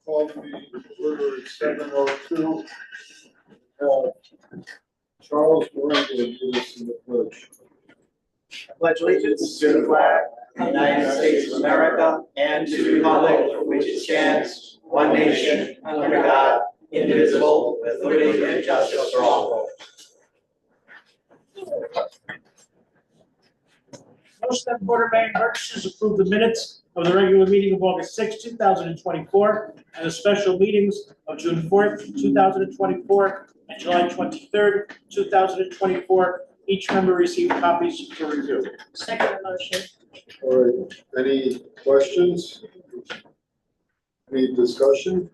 Call the order at 7:02. Charles Burgess will lead us in the pledge. I pledge allegiance to the flag of the United States of America and to the republic for which it stands, one nation, under God, indivisible, with liberty and justice for all. Motion that the Board of Mayor and Burgess approve the minutes of the regular meeting of August 6, 2024, and the special meetings of June 4th, 2024, and July 23rd, 2024. Each member received copies for review. Second motion. All right, any questions? Any discussion?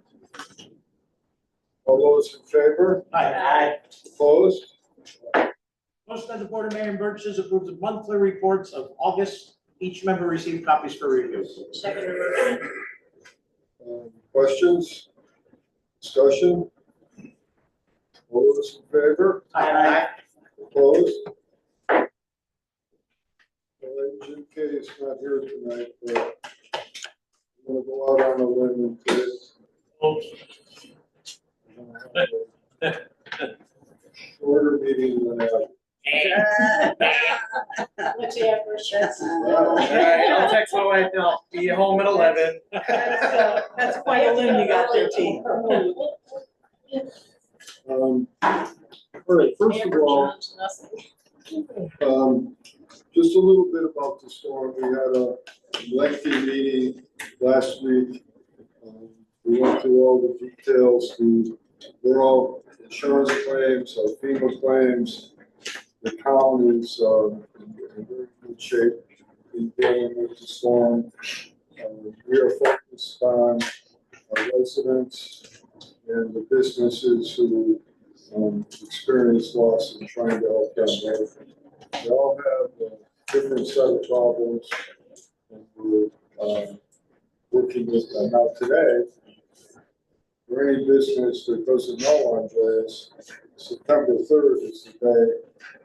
All those in favor? Aye. Opposed? Motion that the Board of Mayor and Burgess approve the monthly reports of August. Each member received copies for review. Second motion. Questions? Discussion? All those in favor? Aye. Opposed? Jim K is not here tonight, but I'm going to go out on a limb and put it. Shorter meeting than that. What's the average? All right, I'll text my wife now. Be home at 11. That's quite a limb you got there, T. All right, first of all, just a little bit about the storm. We had a lengthy meeting last week. We went through all the details, the rural insurance claims, our FEMA claims. The town is in very good shape in dealing with the storm. We are focused on our residents and the businesses who experience loss and trying to help them. They all have a different set of problems, and we're working with them. Now today, for any business that doesn't know Andreas, September 3rd is the day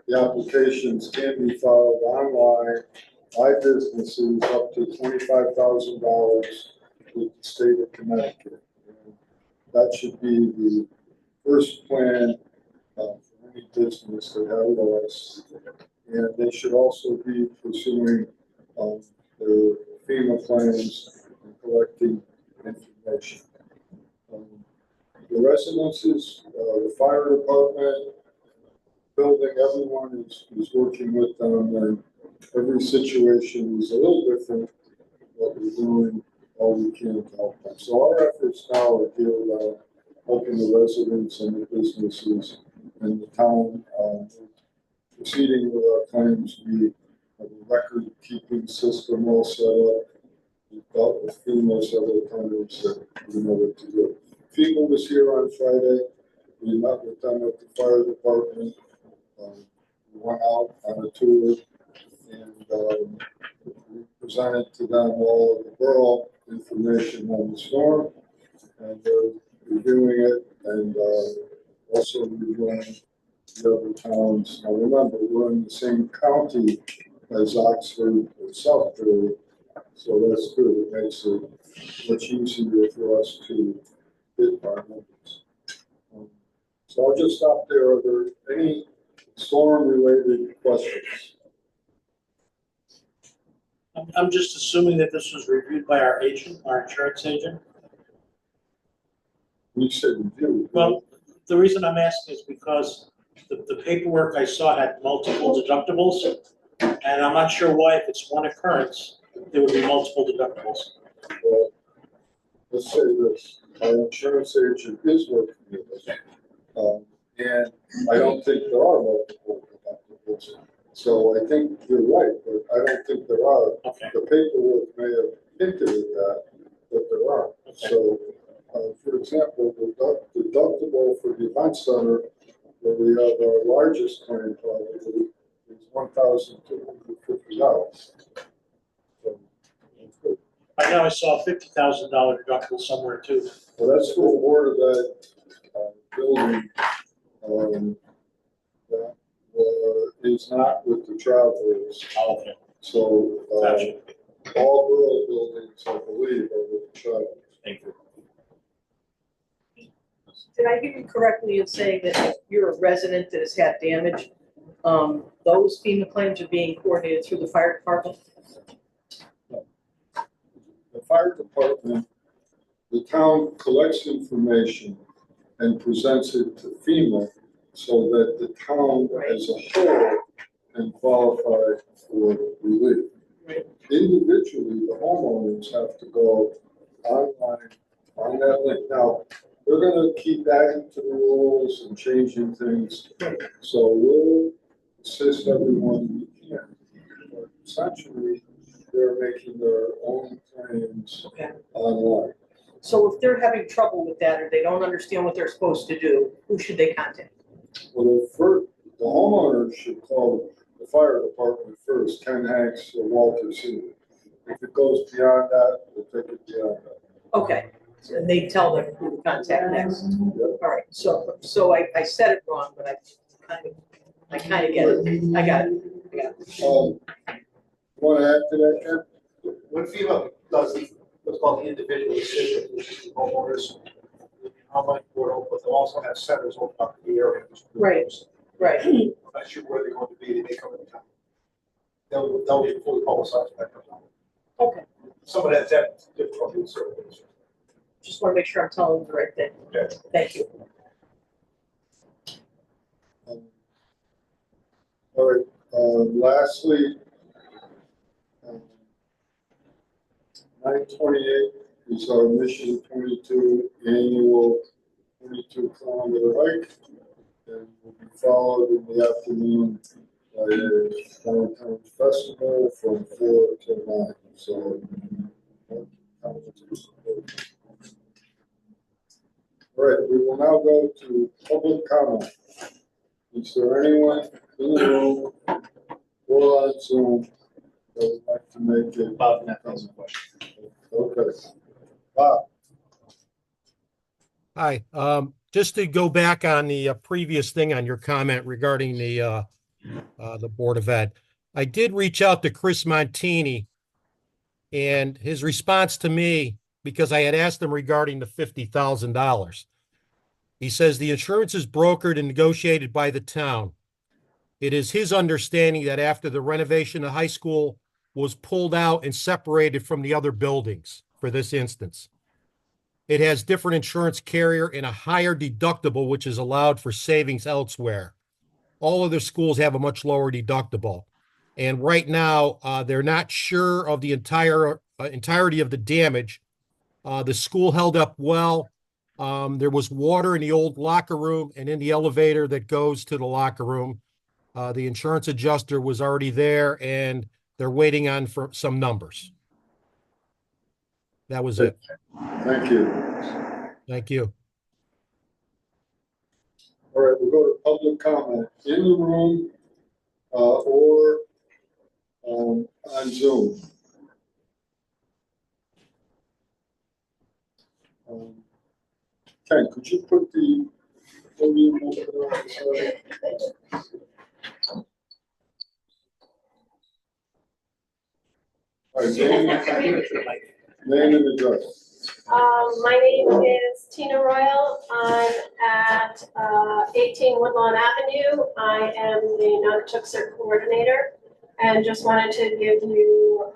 the applications can be filed online by businesses up to $25,000 with the state of Connecticut. And that should be the first plan for any business that has loss. And they should also be pursuing their FEMA claims and collecting information. The residences, the fire department, building, everyone is working with them, and every situation is a little different. What we're doing, all we can to help them. So our efforts now are geared around helping the residents and the businesses in the town. Proceeding with our claims, we have a record-keeping system all set up. We've dealt with FEMA several times, that we know what to do. FEMA was here on Friday. We met with them at the fire department. We went out on a tour, and we presented to them all of the borough information on the storm, and they're reviewing it, and also reviewing the other towns. Now remember, we're in the same county as Oxford and Southbury, so that's good. It makes it much easier for us to hit our numbers. So I'll just stop there. Are there any storm-related questions? I'm just assuming that this was reviewed by our agent, our insurance agent. You said review. Well, the reason I'm asking is because the paperwork I saw had multiple deductibles, and I'm not sure why, if it's one occurrence, there would be multiple deductibles. Well, let's say this, our insurance agent is working with us, and I don't think there are multiple deductibles. So I think you're right, but I don't think there are. Okay. The paperwork may have hinted at that, but there aren't. Okay. So, for example, the deductible for the event center, where we have our largest claim probably, is $1,250. So, that's good. I know I saw a $50,000 deductible somewhere too. Well, that's for the board of that building that is not with the travelers. Oh, okay. So Gotcha. all borough buildings, I believe, are with Charter. Thank you. Did I hear you correctly in saying that if you're a resident that has had damage, those FEMA claims are being coordinated through the fire department? The fire department, the town collects information and presents it to FEMA so that the town as a whole can qualify for relief. Right. Individually, the homeowners have to go online on that link. Now, we're gonna keep adding to the rules and changing things, so we'll assist everyone we can. But essentially, they're making their own claims Okay. online. So if they're having trouble with that or they don't understand what they're supposed to do, who should they contact? Well, the homeowner should call the fire department first, Ken Hanks or Walter Seeley. If it goes beyond that, we'll take it beyond that. Okay, and they tell them who to contact next. Yep. All right, so I said it wrong, but I kind of get it. I got it. Want to add to that, Ken? When FEMA does what's called the individual decision, which is the homeowners, online portal, but they'll also have centers open up in the area. Right. Right. I'm not sure where they're going to be, they may come in town. They'll be fully publicized when that comes out. Okay, Some of that's that difficulty with certain things. just want to make sure I'm telling them the right thing. Okay. Thank you. All right, lastly, 9/28 is our Mission 22 annual 22 kilometer hike. And will be followed in the afternoon by a downtown festival from 4 to 9. So, all right, we will now go to public comment. Is there anyone in the room or on Zoom that would like to make a Bob, that was a question. Okay. Bob, Hi, just to go back on the previous thing on your comment regarding the Board of Ed. I did reach out to Chris Montini and his response to me, because I had asked him regarding the $50,000. He says the insurance is brokered and negotiated by the town. It is his understanding that after the renovation, the high school was pulled out and separated from the other buildings for this instance. It has different insurance carrier and a higher deductible, which is allowed for savings elsewhere. All other schools have a much lower deductible. And right now, they're not sure of the entirety of the damage. The school held up well. There was water in the old locker room and in the elevator that goes to the locker room. The insurance adjuster was already there and they're waiting on for some numbers. That was it. thank you. Thank you. All right, we'll go to public comment in the room or on Zoom. Ken, could you put the podium over there on the side? All right, name and address. My name is Tina Royal. I'm at 18 Woodlawn Avenue. I am the Nonotuck CERT coordinator and just wanted to give you,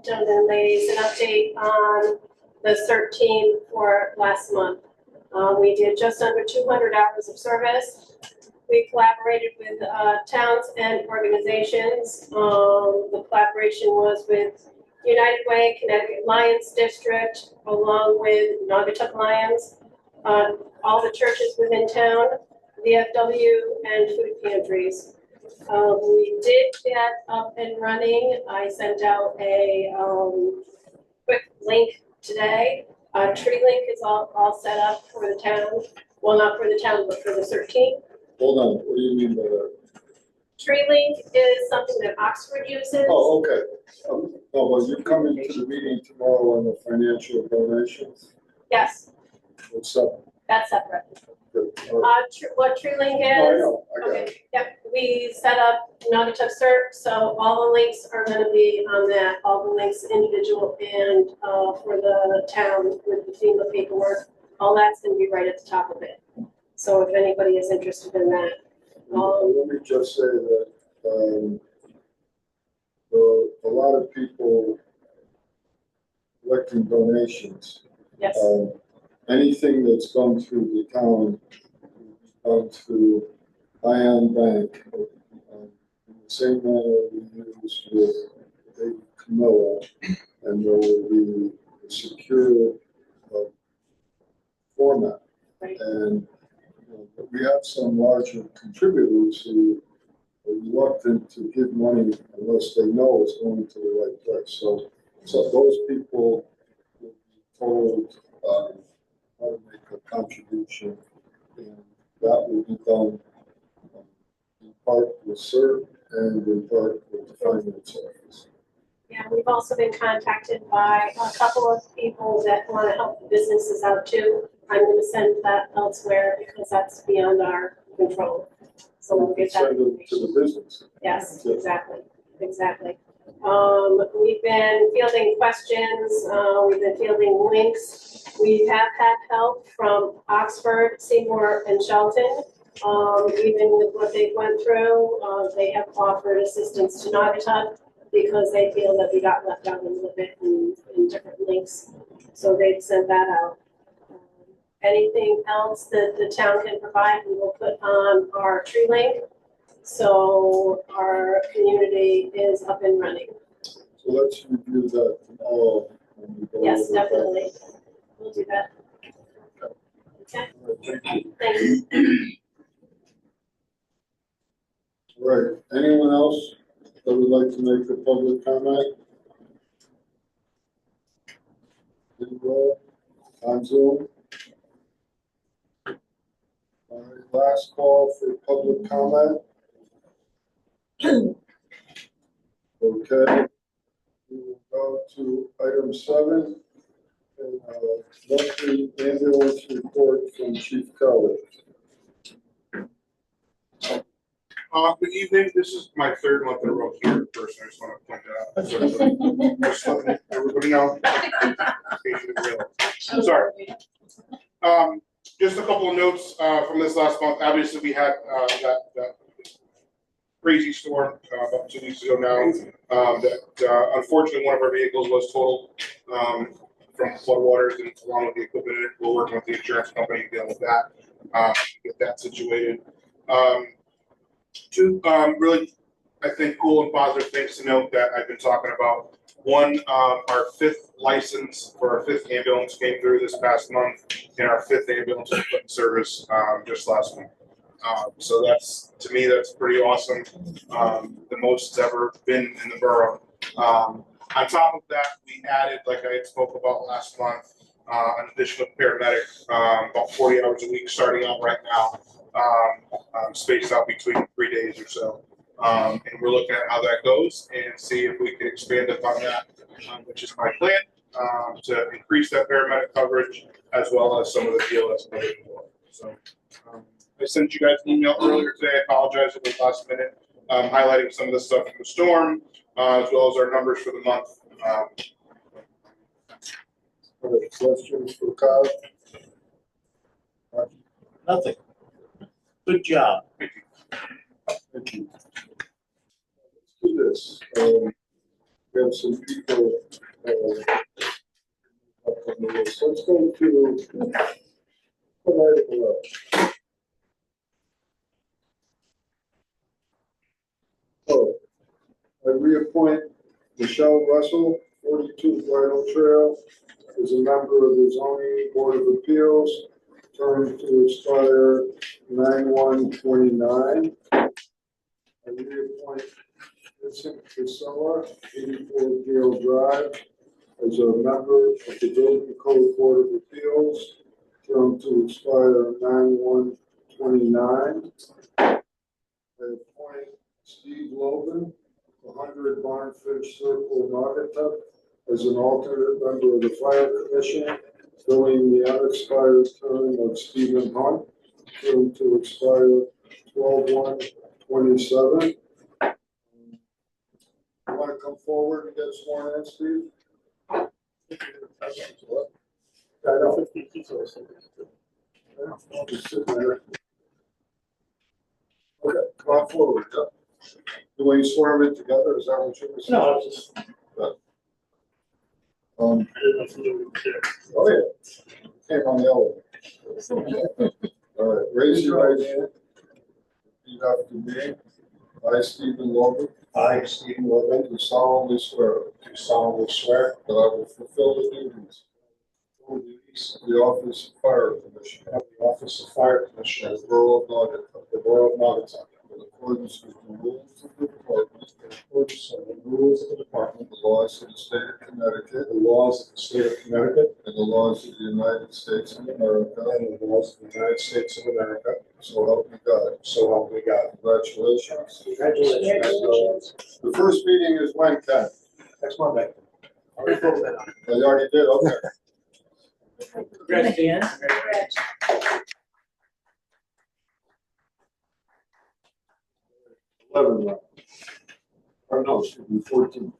gentlemen and ladies, an update on the CERT team for last month. We did just under 200 hours of service. We collaborated with towns and organizations. The collaboration was with United Way, Connecticut Lions District, along with Naugatuck Lions, all the churches within town, VFW, and food pantries. We did get up and running. I sent out a quick link today. Tree Link is all set up for the town. Well, not for the town, but for the CERT team. Hold on, what do you mean by that? Tree Link is something that Oxford uses. Oh, okay. No, but you're coming to the meeting tomorrow on the financial donations? Yes, What's up? that's separate. Good. What TrueLink Oh, I is? know, I got it. Okay, yep, we set up Naugatuck Cert, so all the links are gonna be on that, all the links individual and, for the town with the FEMA paperwork, all that's gonna be right at the top of it. So if anybody is interested in that, Let me just say that, a lot of people collecting donations. yes, Anything that's gone through the town, gone through Ion Bank, in the same manner we use with Baby Camilla, and there will be a secure format. right, And but we have some larger contributors who are reluctant to give money unless they know it's going to the right place. So those people will be told how to make a contribution, and that will be done in part with CERT and in part with the finance office. yeah, we've also been contacted by a couple of people that wanna help the businesses out too. I'm gonna send that elsewhere because that's beyond our control, so we'll get that Send it to information. the business. Yes, exactly, exactly. We've been fielding questions, we've been fielding links. We have had help from Oxford, Seymour, and Shelton. Even with what they went through, they have offered assistance to Naugatuck because they feel that we got left out a little bit in different links. So they've sent that out. Anything else that the town can provide, we will put on our tree link. So our community is up and running. So let's review that tomorrow. When we go Yes, over that. definitely. We'll do that. Okay, Thank you. thanks. Right, anyone else that would like to make a public comment? Anybody on Zoom? All right, last call for public comment. Okay, we will go to item 7, and monthly ambulance report from Chief Kelly. Good evening. This is my third month in a row here in person. I just want to point that out. So, just letting everybody know. In case you didn't realize. Sorry. Just a couple of notes from this last month. Obviously, we had that crazy storm about 2 weeks ago now. That unfortunately one of our vehicles was totaled from floodwaters, and along with the equipment in it, we're working with the insurance company to deal with that, get that situated. Two really, I think, cool and positive things to note that I've been talking about. One, our 5th license for our 5th ambulance came through this past month, and our 5th ambulance was put in service just last month. So that's, to me, that's pretty awesome. The most it's ever been in the borough. On top of that, we added, like I had spoke about last month, an additional paramedic, about 40 hours a week starting out right now. Spaced out between 3 days or so. And we're looking at how that goes and see if we can expand upon that, which is my plan, to increase that paramedic coverage as well as some of the PLS coverage as well. So I sent you guys an email earlier today. I apologize it was last minute, highlighting some of the stuff from the storm, as well as our numbers for the month. Other questions for Kyle? Nothing. Good job. Thank you. Let's do this. We have some people up on the list. Let's go to item 11. Oh, I reappoint Michelle Russell, 42 Bridle Trail, as a member of the Zoning Board of Appeals, term to expire 9/1/29. I reappoint Vincent Casella, 84 Gale Drive, as a member of the Building Code Board of Appeals, term to expire 9/1/29. I appoint Steve Logan, 100 Barnfish Circle, Naugatuck, as an alternate member of the Fire Commission, filling the unexpired term of Stephen Hunt. term to expire 12/1/27. You want to come forward and get sworn in, Steve? What? I know. Just sit there. Okay, come on forward. Yeah. The way you swear them in together, is that what you were saying? No, I was just. Oh, yeah. Came on the elevator. All right, raise your right hand. Repeat after me. I, Stephen Logan. I, Stephen Logan, Do solemnly swear do solemnly swear that I will fulfill the duties for the duties of the office of fire commissioner of the office of fire commissioner of the Borough of Naugatuck, of the Borough of Naugatuck, in accordance with the rules of the department, in accordance with the rules of the department, the laws of the state of Connecticut, the laws of the state of Connecticut, and the laws of the United States of America, and the laws of the United States of America. so help me God. So help me God. Congratulations. Congratulations. The first meeting is when, Ken? Next Monday. Oh, you already did, okay. Congrats, Dan. Or no, excuse me, 14.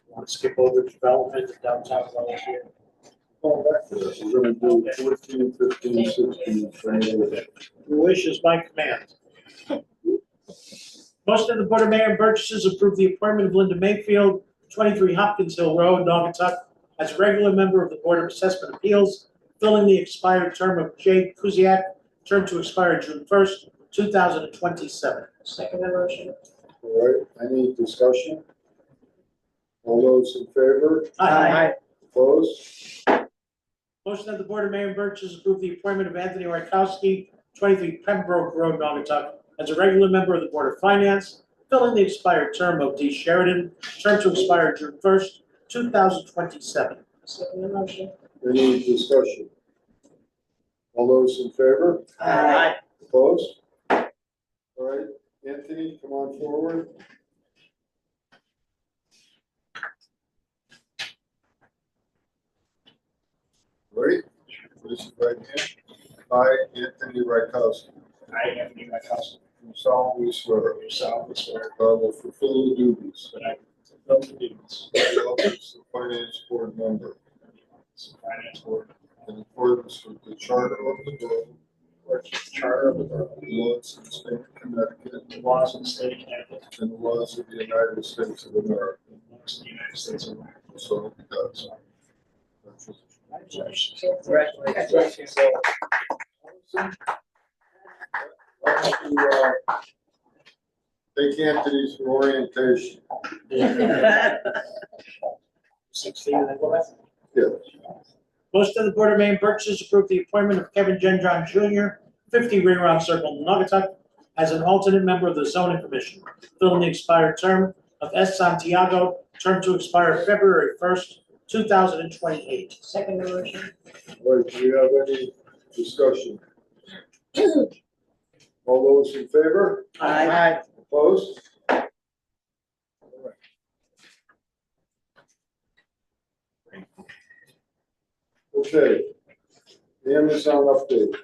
Want to skip over development of downtown volunteer? Going back to this, we're gonna do 14, 15, 16, 20. Your wish is my command. Motion of the Board of Mayor and Burgesses approve the appointment of Linda Mayfield, 23 Hopkins Hill Road, Naugatuck, as a regular member of the Board of Assessment Appeals, filling the expired term of Jay Kuziak, term to expire June 1st, 2027. Second motion. All right, any discussion? All those in favor? Aye. Opposed? Motion of the Board of Mayor and Burgesses approve the appointment of Anthony Rakowski, 23 Pembroke Road, Naugatuck, as a regular member of the Board of Finance, filling the expired term of D. Sheridan, term to expire June 1st, 2027. Second motion. Any discussion? All those in favor? Aye. Opposed? All right, Anthony, come on forward. Ready? Raise your right hand. I, Anthony Rakowski, I, Anthony Rakowski, do solemnly swear do solemnly swear that I will fulfill the duties that I will fulfill the duties of the office of finance board member as a finance board in accordance with the charter of the borough, or charter of the borough, the laws of the state of Connecticut, the laws of the state of Connecticut, and the laws of the United States of America. and the laws of the United States of America. So help me God. Congratulations. Congratulations. Take Anthony's for orientation. 16, and then go back. Yeah. Motion of the Board of Mayor and Burgesses approve the appointment of Kevin Genjohn Jr., 50 Ring Circle, Naugatuck, as an alternate member of the zoning commission, filling the expired term of S. Santiago, term to expire February 1st, 2028. Second motion. All right, do you have any discussion? All those in favor? Aye. Opposed? All right. Okay, Amazon update.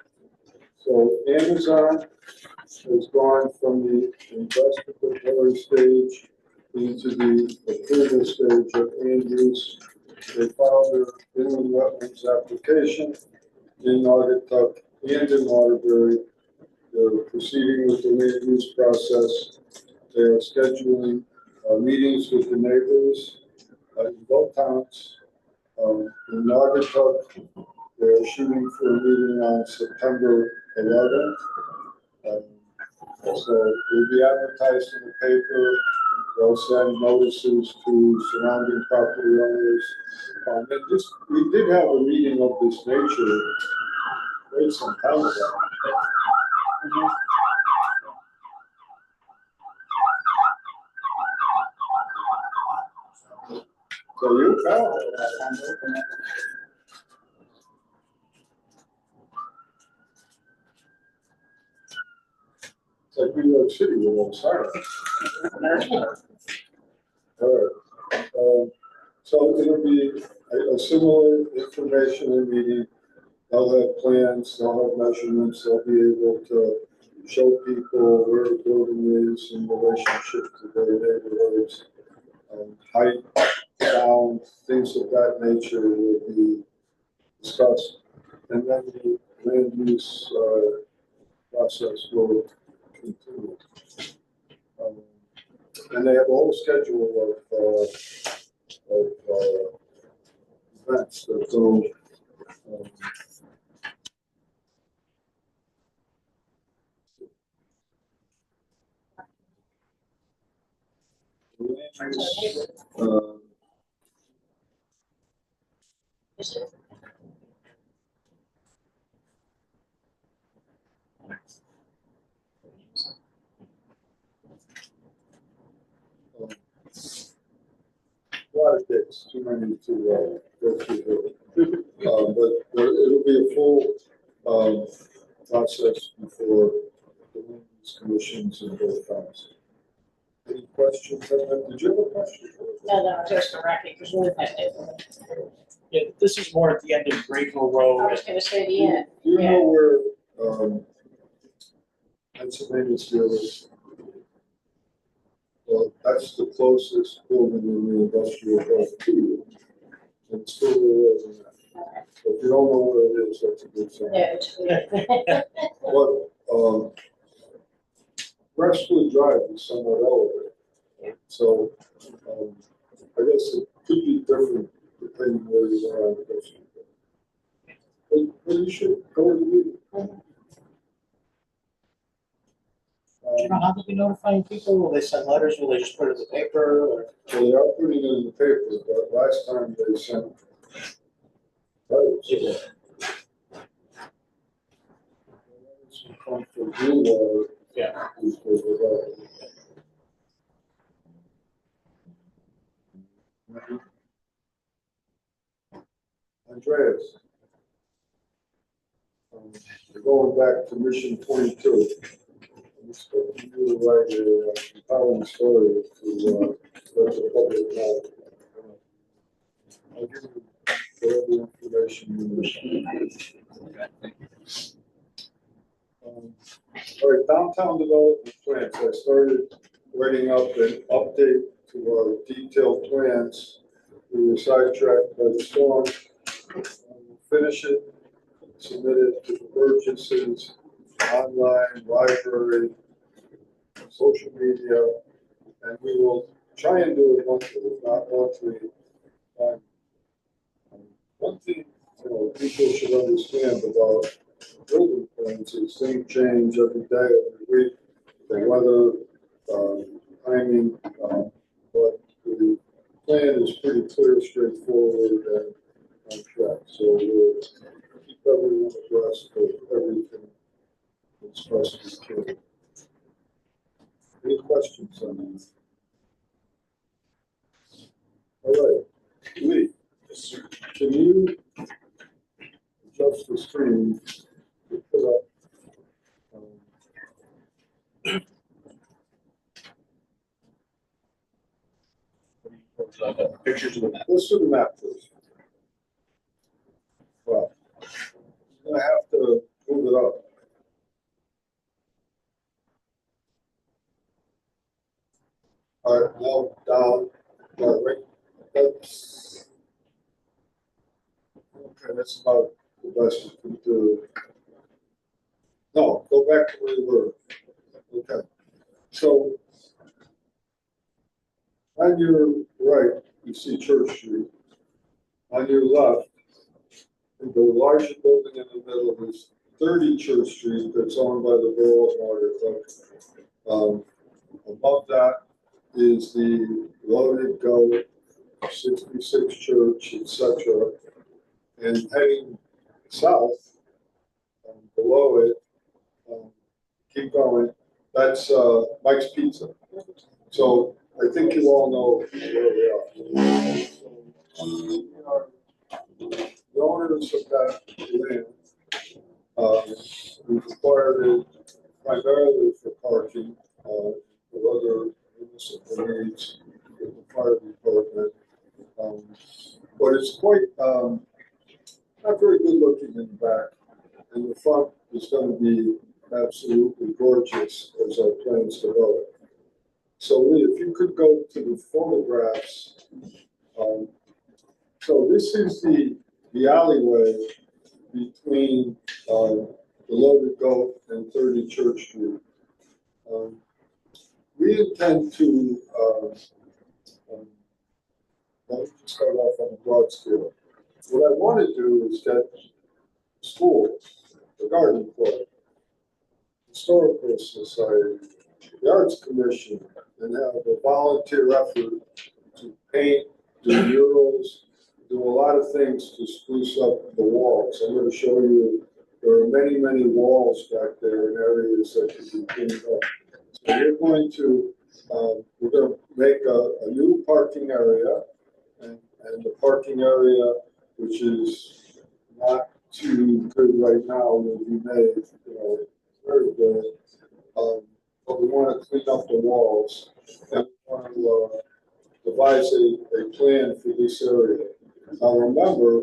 So Amazon has gone from the investigatory stage into the approval stage of land use. They filed their inland wetlands application in Naugatuck and in Waterbury. They're proceeding with the land use process. They are scheduling meetings with the neighbors in both towns. In Naugatuck, they're shooting for a meeting on September 11th. So it'll be advertised in the paper. They'll send notices to surrounding property owners. We did have a meeting of this nature quite some time ago. So you found it. It's like New York City with all sirens. All right. So it'll be a similar informational meeting they'll have plans, they'll have measurements, they'll be able to show people where the building is in relationship to their neighborhoods. Height, sound, things of that nature will be discussed. And then the land use process will continue. And they have a whole schedule of events that go. A lot of dates, too many to go through. But it'll be a full process before the land use commissions and both times. Any questions? Did you have a question? No, just a racket, because we're Yeah, this is more at the end of Greenville I Road. was gonna say the end. Do you know where Pennsylvania Steel is? Well, that's the closest building in the industrial park to you. It's still there isn't it? So if you don't know where it is, that's a good sign. Yeah, it's clear. But Westwood Drive is somewhat elevated. So I guess it could be different depending where you are on the coast. But you should go to the meeting. Do you know how they'll be notifying people? Will they send letters? Will they just put it in the paper? Or? So they are putting it in the paper, but last time they sent letters. Some come from Blue Water. Yeah. Andreas. We're going back to mission 22. I'm expecting you to write a compelling story to let the public know. I'll give you whatever information you need. All right, downtown development plans. I started writing up an update to our detailed plans. We were sidetracked by the storm. We'll finish it, submit it to the Burgesses, online, library, social media, and we will try and do it monthly, if not monthly. One thing, people should understand about building plans is things change every day, every week. The weather, timing, but the plan is pretty clear, straightforward, and on track. So we'll keep everyone abreast of everything that's supposed to be carried. Any questions on that? All right, Lee, can you adjust the screen to put up Pictures of the map. let's do the map first. Well, I'm gonna have to move it up. All right, now down, right, that's. Okay, that's about the best you can do. No, go back to where you were. Okay, so on your right, you see Church Street. On your left, the larger building in the middle is 30 Church Street that's owned by the Borough of Water. Above that is the Loaded Goat, 66 Church, etc. And heading south, below it, keep going, that's Mike's Pizza. So I think you all know where we are. We are the owners of that land. We've acquired it primarily for parking, for other municipal needs, with the fire department. But it's quite not very good looking in the back. And the front is gonna be absolutely gorgeous as our plans develop. So Lee, if you could go to the photographs. So this is the alleyway between the Loaded Goat and 30 Church Street. We intend to, let me start off on a broad scale. What I want to do is get schools, the garden club, historical society, the arts commission, and have a volunteer effort to paint, do murals, do a lot of things to spruce up the walls. I'm going to show you there are many, many walls back there in areas that can be cleaned up. So we're going to make a new parking area, and the parking area, which is not too good right now, will be made, very good. But we want to clean up the walls, and we want to devise a plan for this area. Now remember,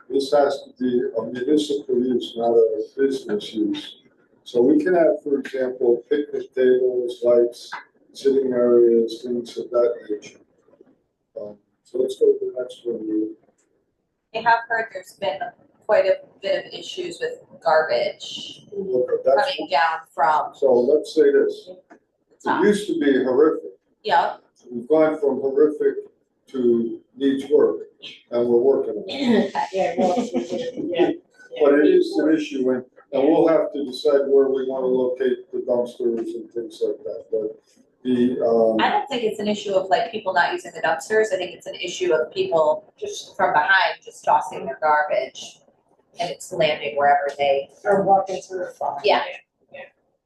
this has to be a municipal use, not a business use. So we can have, for example, picnic tables, lights, sitting areas, things of that nature. So let's go to the next one. I have heard there's been quite a bit of issues with garbage coming down from So let's say this. the top. It used to be horrific. Yeah, We've gone from horrific to needs work, and we're working on it. Yeah, well, yeah. But it is an issue, and we'll have to decide where we want to locate the dumpsters and things like that. But I don't think it's an issue of like people not using the dumpsters. I think it's an issue of people just from behind just tossing their garbage and it's landing wherever they. Or walking through a farm. Yeah.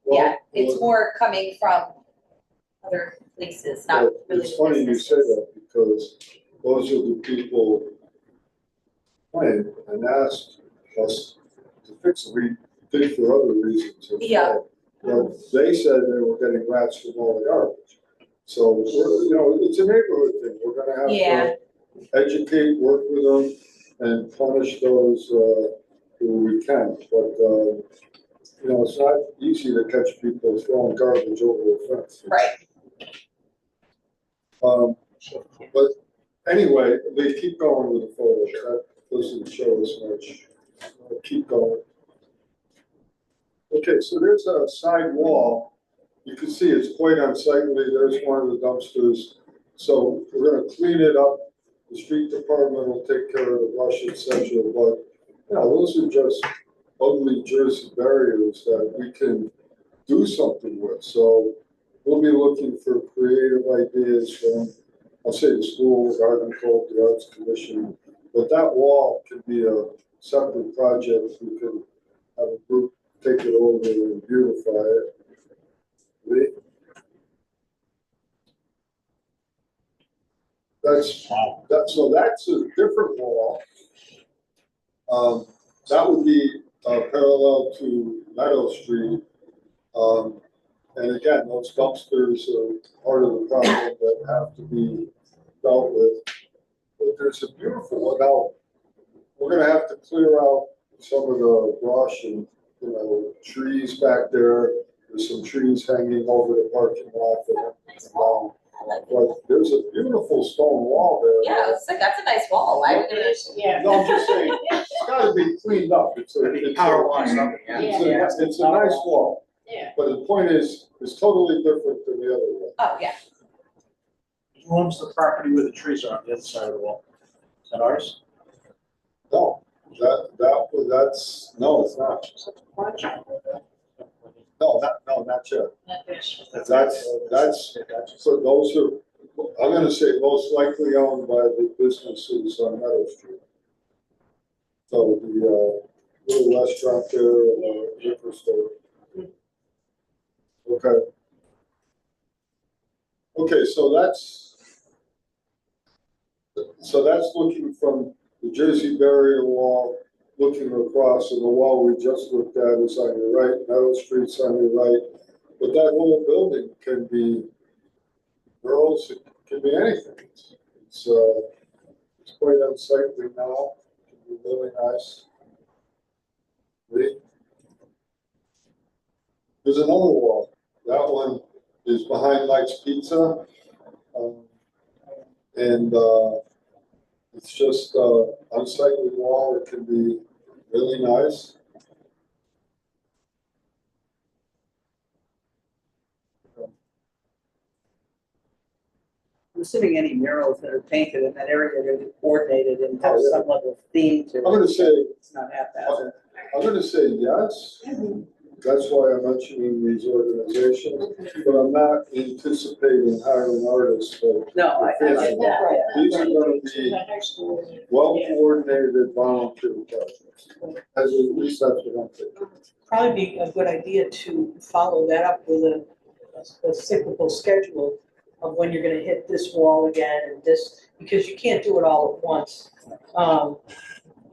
well, Yeah, it's well, more coming from other places, not well, really. it's funny you say that, because those are the people claimed and asked us to fix it. We did for other reasons as Yeah. well. But they said they were getting rats from all the garbage. So we're, it's a neighborhood thing. We're gonna have Yeah. to educate, work with them, and punish those who we can. But it's not easy to catch people throwing garbage over a fence. Right. But anyway, they keep going with the photos. That doesn't show us much. Keep going. Okay, so there's a side wall. You can see it's quite unsightly. There's one of the dumpsters. So we're gonna clean it up. The street department will take care of the brush, etc. But, those are just ugly Jersey barriers that we can do something with. So we'll be looking for creative ideas from, I'll say, the school, garden club, the arts commission. But that wall could be a separate project. We could have a group take it over and beautify it. So that's a different wall. That would be parallel to Meadow Street. And again, those dumpsters are part of the problem that have to be dealt with. But there's a beautiful one. Now, we're gonna have to clear out some of the brush and, trees back there. There's some trees hanging over the parking lot that have to come down. But there's a beautiful stone wall there. Yeah, it's like, that's a nice wall. Why would it? Yeah. No, I'm just saying, it's gotta be cleaned up. It's Power wash up, yeah. It's a nice wall. Yeah. But the point is, it's totally different than the other one. Oh, yeah. Who owns the property where the trees are on the other side of the wall? Is that ours? No, that's, no, it's not. No, not yet. That's, so those are, I'm gonna say most likely owned by the businesses on Meadow Street. So the little restaurant there and the liquor store. Okay, so that's looking from the Jersey barrier wall, looking across, and the wall we just looked at is on your right, Meadow Street's on your right. But that whole building can be girls, it can be anything. It's quite unsightly now. It can be really nice. There's another wall. That one is behind Mike's Pizza. And it's just unsightly wall. It can be really nice. I'm assuming any murals that are painted in that area are gonna be coordinated and have Oh, yeah. some level of theme to it. I'm gonna say, It's not haphazard. I'm gonna say yes. That's why I'm mentioning these organizations, but I'm not anticipating hiring artists, but No, I like that, yeah. these are gonna be well-coordinated volunteer projects. At least that's what I'm thinking. Probably be a good idea to follow that up with a cyclical schedule of when you're gonna hit this wall again and this, because you can't do it all at once.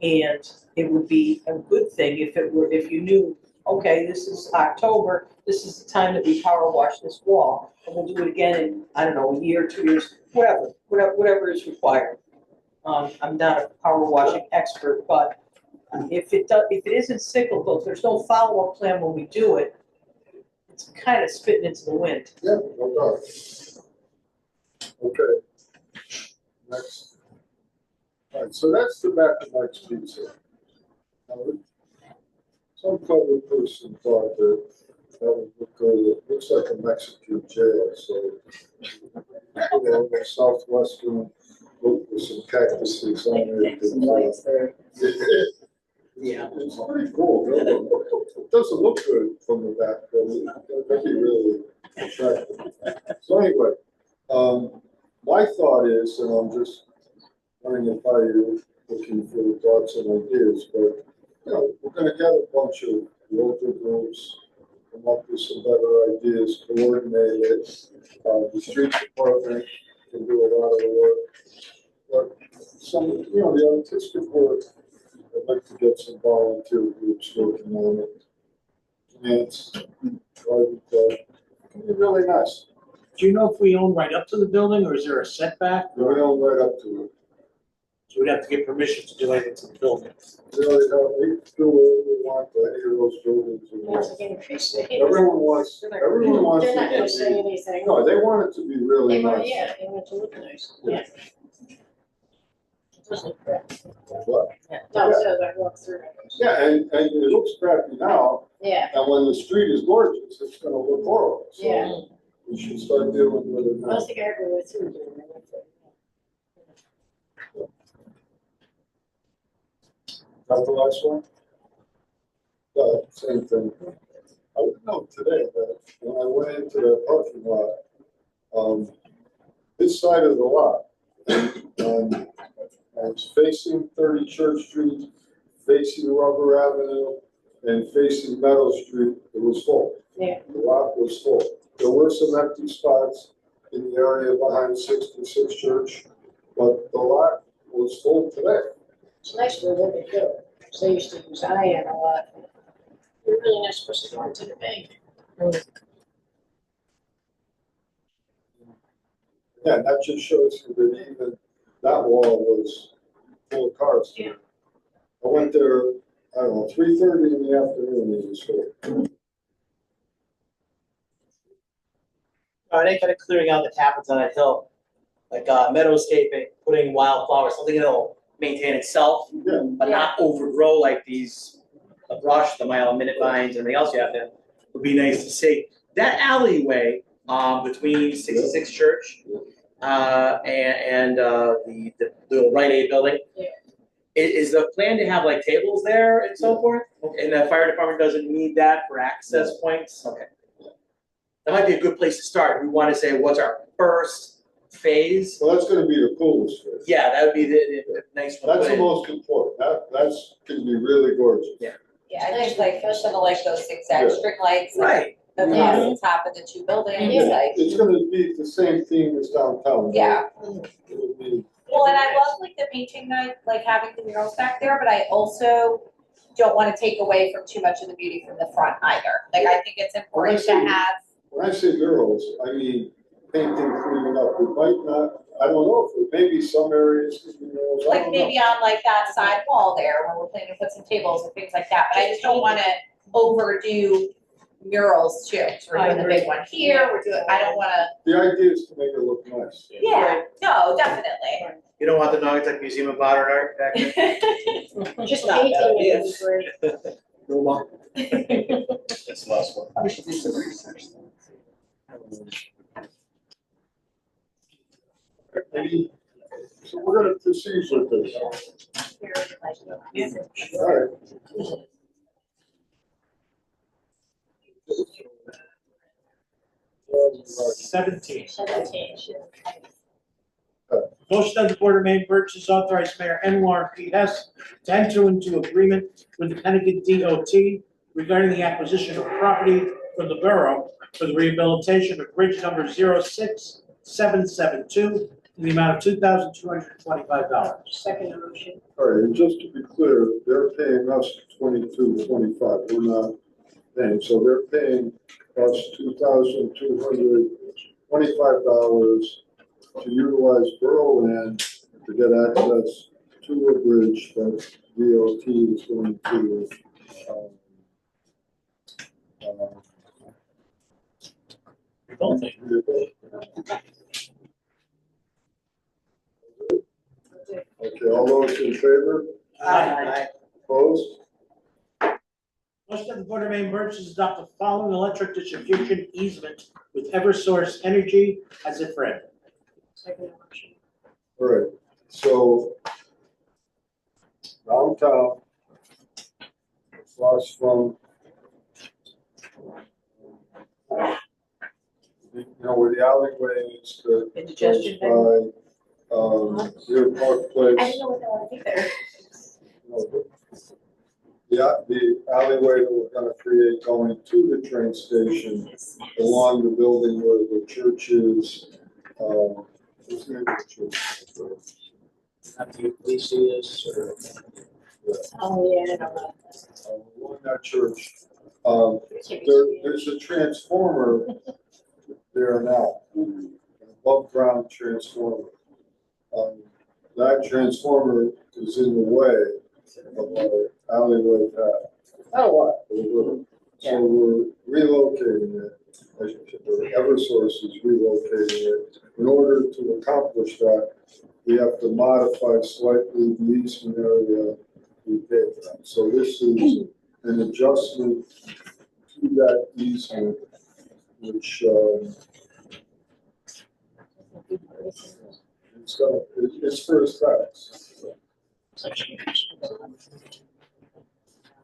And it would be a good thing if you knew, okay, this is October, this is the time that we power wash this wall, and we'll do it again in, I don't know, a year, 2 years, whatever is required. I'm not a power washing expert, but if it isn't cyclical, if there's no follow-up plan when we do it, it's kind of spitting into the wind. Yeah, no doubt. Okay. Next. All right, so that's the back of Mike's Pizza. Now, some clever person thought that would look good. It looks like a Mexican jail, so southwestern look with some cactuses on it. Some lights there. Yeah, it's pretty cool. It doesn't look good from the back, but it could be really attractive. So anyway, my thought is, and I'm just running it by you, looking for thoughts and ideas, but you know, we're going to get a bunch of local groups, come up with some better ideas, coordinate it. The street department can do a lot of the work, but some, you know, the artistic work, I'd like to get some volunteer groups working on it. And it's it can be really nice. Do you know if we own right up to the building, or is there a setback? We own right up to it. So we'd have to get permission to do anything to the building. Really, they do what they want to any of those buildings. Everyone wants They're to not gonna say be, anything. no, they want it to be really They want, nice. yeah, they want to look nice, Yeah. yeah. Doesn't look crap. What? Yeah, no, it does, I walked through it. Yeah, and it looks crappy now, Yeah, and when the street is gorgeous, it's gonna look horrible. So yeah. we should start dealing with it I now. don't think I ever went through there. Not the last one? Same thing. I would know today that when I went into the parking lot, this side of the lot, I was facing 30 Church Street, facing Rubber Avenue, and facing Meadow Street. It was full. Yeah. The lot was full. There were some empty spots in the area behind 66 Church, but the lot was full today. It's nice to live it too. So I used to use IAM a lot. You're really not supposed to go into the bank. Yeah, that just shows you that even that wall was full of cars. Yeah. I went there, I don't know, 3:30 in the afternoon, it was full. Any kind of clearing out that happens on a hill, like meadowscaping, putting wildflowers, something that'll maintain itself, Yeah. but not overgrow like these brush, the mile a minute vines, and everything else you have there. Would be nice to see. That alleyway between 66 Church and the Rite Aid building. Yeah. Is the plan to have like tables there and so forth? And the fire department doesn't need that for access points? Okay. That might be a good place to start. We want to say, what's our first phase? Well, that's gonna be the coolest phase. Yeah, that would be the nice one. to That's put the in. most important. That's gonna be really gorgeous. Yeah. Yeah, I think like some of like those zigzag Yeah. string lights. Right. Across the top of the two buildings, Yeah. like, It's gonna be the same theme as downtown. yeah. It'll be, Well, and I love like the painting night, like having the murals back there, but I also don't want to take away from too much of the beauty from the front either. Like, I think it's important to have, when I say murals, I mean painting, cleaning up. We might not, I don't know, if maybe some areas, you know, I Like don't know. maybe on like that side wall there, where we're planning to put some tables and things like that, but I just don't wanna overdo murals too. So we're doing the big one here, I don't wanna, The idea is to make it look nice. yeah, no, definitely. You don't want the Naugatuck Museum of Modern Art back there? Just not bad painting it ideas. would be great. No more. That's the last one. We should do some research. So we're gonna proceed with this. All right. Seventeen. 17. Motion of the Board of Maine Purchase authorize Mayor Anwar P. Hess to enter into agreement with the Connecticut DOT regarding the acquisition of property from the borough for the rehabilitation of bridge number 06772 in the amount of $2,225. Second motion. All right, and just to be clear, they're paying us $22.25. We're not paying, so they're paying us $2,225 to utilize borough land to get access to a bridge that DOT is going to Okay, all those in favor? Aye. Opposed? Motion of the Board of Maine Purchase adopt the following electric distribution easement with Eversource Energy as if read. Second motion. All right, so downtown, across from, you know, where the alleyway is, that Indigestion goes by, Deer Park Place. I didn't know what they wanted to do there. The alleyway that we're gonna create going to the train station, along the building where the church is, what's the name of the church? Not the Ecclesias or. Oh, yeah, I know Along that church, that. there's a transformer there now, an above ground transformer. That transformer is in the way of our alleyway path. Oh, what? So we're relocating it, Eversource is relocating it. In order to accomplish that, we have to modify slightly the easement area we pay for that. So this is an adjustment to that easement, which, it's for aesthetics.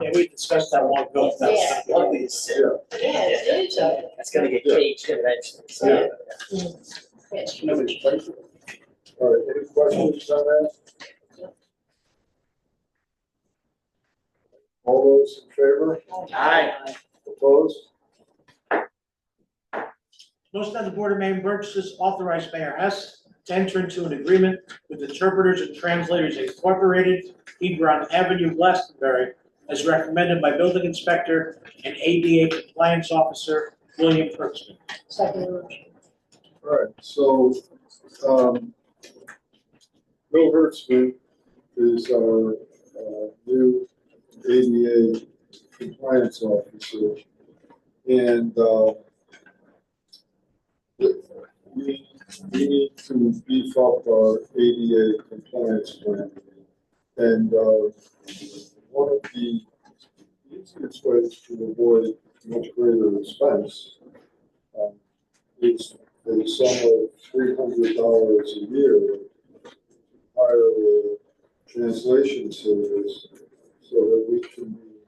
Yeah, we discussed that long ago. That's- Ugly as sin. Yeah. Yeah, it is. That's gonna get changed eventually. So. Yeah. All right, any questions on that? All those in favor? Aye. Opposed? Motion of the Board of Maine Purchases authorize Mayor Hess to enter into an agreement with Interpreters and Translators Incorporated, Hebron Avenue, Glastonbury, as recommended by Building Inspector and ADA Compliance Officer William Kurtzman. Second motion. All right, so, Bill Hertzman is our, new ADA compliance officer. And, we need to beef up our ADA compliance plan. And, one of the easiest ways to avoid much greater expense, is a sum of $300 a year, hire a translation service so that we can be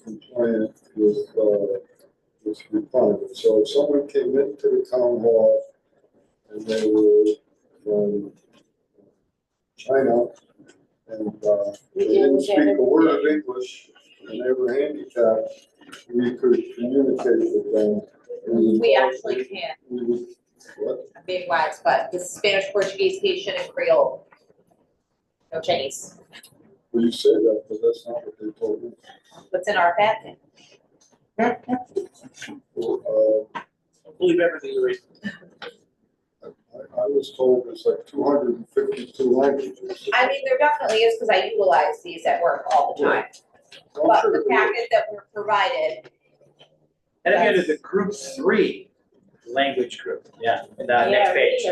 compliant with requirements. So if someone came into the town hall and they were from China and they didn't speak a word of English and they were handicapped, we could communicate with them. We actually can, We would, what? I'm being wise, but this is Spanish, Portuguese, Haitian, and Creole. No Chinese. Well, you say that, but that's not what they told me. What's in our packet? Well, I believe everything you read. I was told it's like 252 languages. I mean, there definitely is, because I utilize these at work all the time, I'm but sure the there is. packet that we're provided, And if you go to the group 3 language group, yeah, in the next page,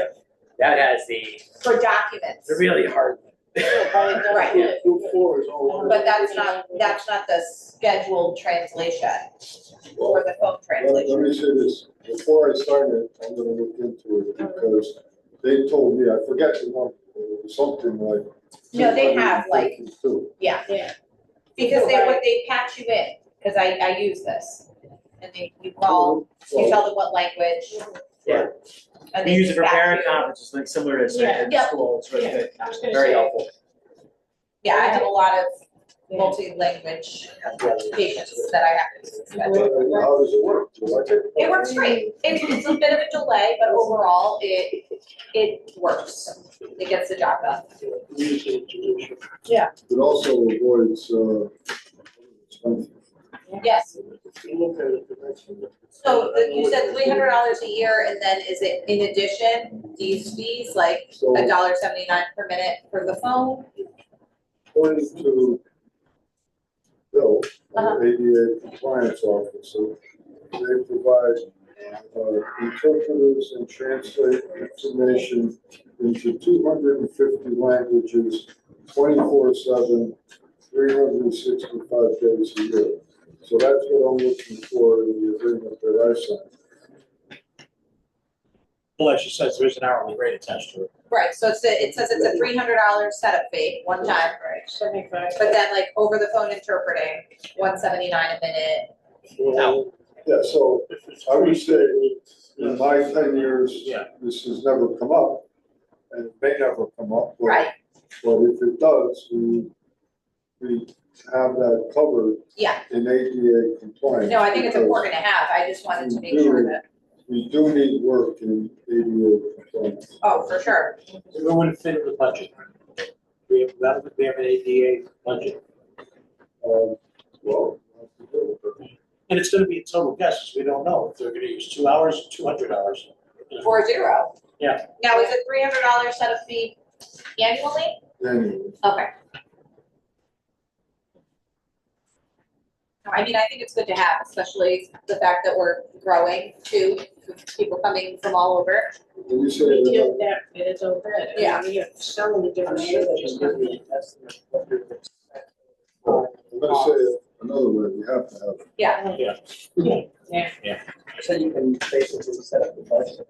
that has the for documents. really hard. Right. Group 4 is all. But that's not the scheduled translation or the phone Let translation. me say this, before I sign it, I'm gonna look into it because they told me, I forget the number, it was something like. No, they have, like- 252. Yeah. Yeah. Because they patch you in, because I use this. And you call, you tell them what language. Yeah. And We they use it for patch parent you. conferences, like similar to Yeah. in Yeah. school, it's really good, I was gonna very say, helpful. Yeah, I have a lot of multi-language patients that I have to schedule. And how does it work? Do you like it? It works great. It's a bit of a delay, but overall, it works. It gets the job done. It also avoids, expenses. Yes. So you said $300 a year, and then is it in addition, these fees, like So $1.79 per minute for the phone? according to Bill, Uh-huh. ADA compliance officer, they provide interpreters and translate information into 250 languages, 24/7, 365 days a year. So that's what I'm looking for in the agreement that I signed. Well, as she says, there's an hourly rate attached to it. Right, so it says it's a $300 setup fee, one time, right, 75. but then like over the phone interpreting, $1.79 a minute. Yeah, so I would say in my 10 years, Yeah. this has never come up, and it may never come up. but- Right, But if it does, we have that covered yeah. in ADA compliance. No, I think it's because important to have. I just wanted to make sure that, We do need work in ADA compliance. oh, for sure. It wouldn't fit in the budget. We have an ADA budget, Well, we'll have to do it. and it's gonna be a total guess, 'cause we don't know if they're gonna use 2 hours, $200. Or zero. Yeah. Now, is it $300 setup fee annually? Anyway, Okay. I mean, I think it's good to have, especially the fact that we're growing too, with people coming from all over. when you say We that, do that, it is over. Yeah. We have so many different I'm sure that languages just gives coming me in. an estimate of what you're expecting. I'm gonna say it another way, we have to have it. Yeah. So you can basically set up the budget.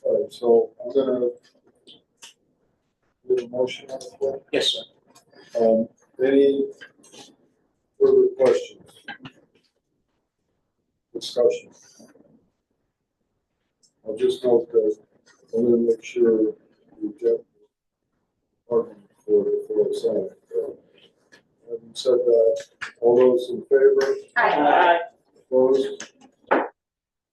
All right, so I'm gonna do a motion on the floor. Yes, sir. Any further questions? Discussion? I'll just note that I'm gonna make sure we get argument for a sign. Having said that, all those in favor? Hi. Opposed?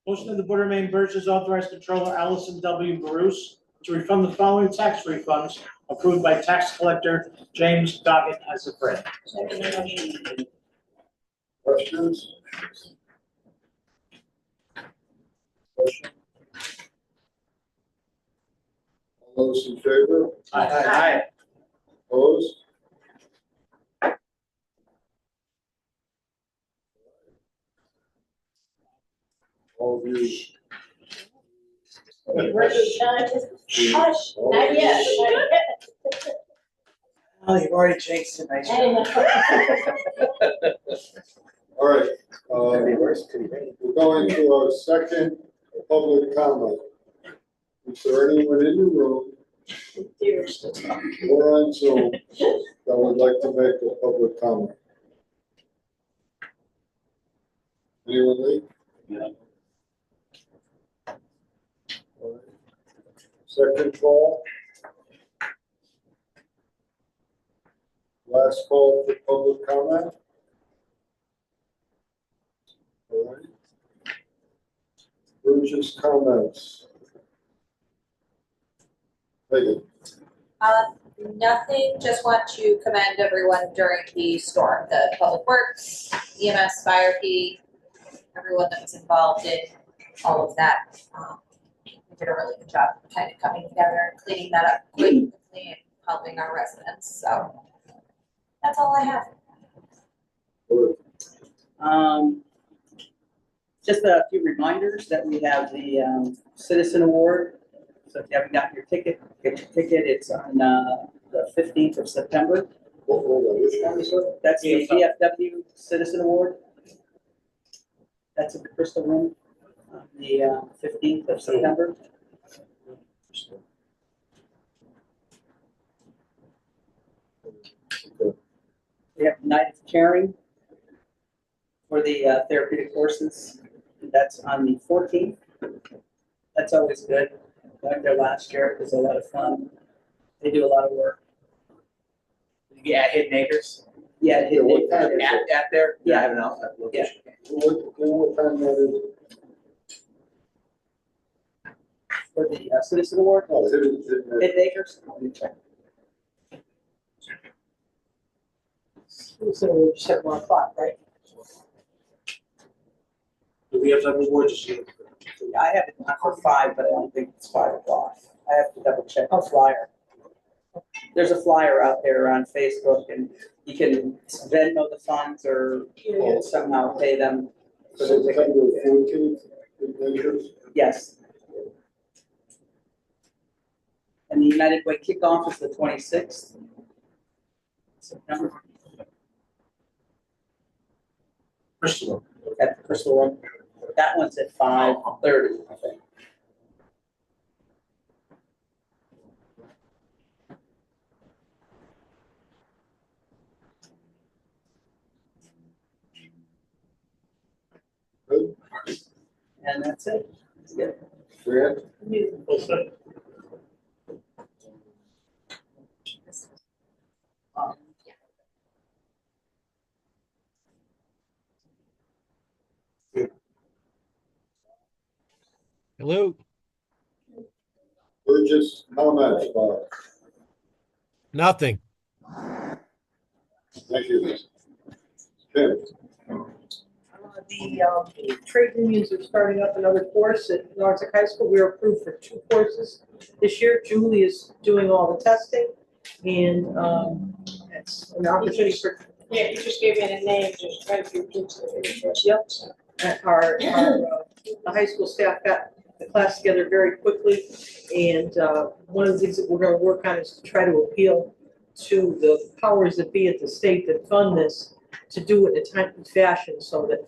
Motion of the Board of Maine Burgess authorized Controller Allison W. Bruce to refund the following tax refunds approved by tax collector James Goggett as a friend. Questions? Question? All those in favor? Aye. Opposed? All of you. Hush, not yet, not yet. Oh, you've already changed it, nice. I know. All right, Could be worse, could be better. we're going to our second public comment. Is there anyone in the room or on Zoom that would like to make a public comment? Anyone leave? Yeah. All right. Second call. Last call for public comment. All right. Burgess comments. Megan. Nothing, just want to commend everyone during the storm, the public works, EMS, fire, everyone that was involved in all of that. We did a really good job kind of coming together and cleaning that up quickly and helping our residents, so that's all I have. Just a few reminders that we have the Citizen Award. So if you haven't gotten your ticket, get your ticket. It's on the 15th of September. Which one is that? That's the VFW Citizen Award. That's at the Crystal Room on the 15th of September. We have Night of Caring for the therapeutic courses. That's on the 14th. That's always good. I went there last year. It was a lot of fun. They do a lot of work. Yeah, Hidden Acres. Yeah, Yeah, what time is it? At there? Yeah. I have an outlet location. What time that is? for the Citizen Award. Oh, hidden. Hidden Acres. So we just have 1 o'clock, right? Do we have to have awards this year? I have it on for 5, but I don't think it's 5 o'clock. I have to double check the flyer. There's a flyer out there on Facebook, and you can Venmo the funds or somehow pay them. for the ticket. September 14th, hidden acres. Yes. And the United Way kickoff is the 26th. September Crystal. at the Crystal Room. That one's at 5:30, I think. Good. And that's it. Yeah. Grant? Hello? Burgess, comments, Bob? Nothing. Thank you. Kim? The trade unions are starting up another course at Narsec High School. We were approved for 2 courses this year. Julie is doing all the testing, and it's an opportunity for. Yeah, you just gave me the name, just trying to do. Yep. The high school staff got the class together very quickly, and one of the things that we're gonna work on is to try to appeal to the powers that be at the state that fund this, to do it in a timely fashion so that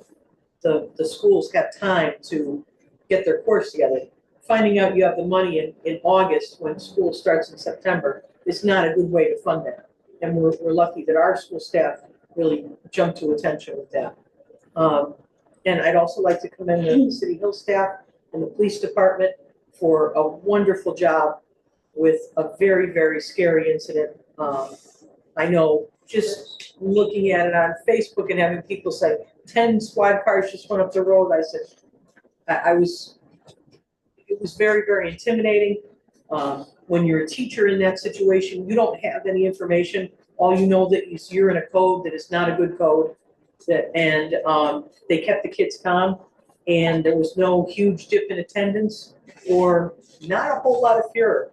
the schools have time to get their course together. Finding out you have the money in August when school starts in September is not a good way to fund that. And we're lucky that our school staff really jumped to attention with that. And I'd also like to commend the City Hill staff and the police department for a wonderful job with a very, very scary incident. I know just looking at it on Facebook and having people say 10 squad cars just went up the road, I said, it was very, very intimidating. When you're a teacher in that situation, you don't have any information. All you know that is you're in a code that is not a good code. And they kept the kids calm, and there was no huge dip in attendance or not a whole lot of fear,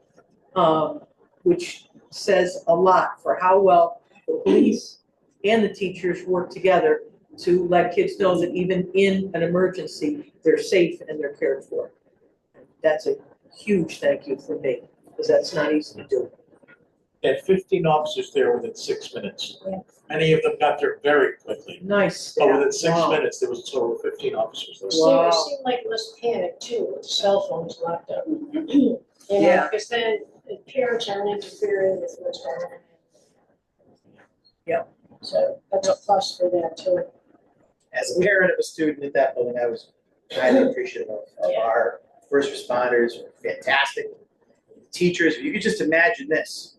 which says a lot for how well the police and the teachers work together to let kids know that even in an emergency, they're safe and they're cared for. That's a huge thank you from me, because that's not easy to do. Had 15 officers there within 6 minutes. Many of them got there very quickly. Nice But staff. within 6 Wow. minutes, there was a total of 15 officers there. Wow. It seemed like less panic too, with the cell phones locked up. You know, Yeah. because then the parents aren't interfering with what's going on. Yep. So that's a plus for them too. As a parent of a student at that building, I was highly appreciative of our first responders, fantastic. Teachers, you could just imagine this.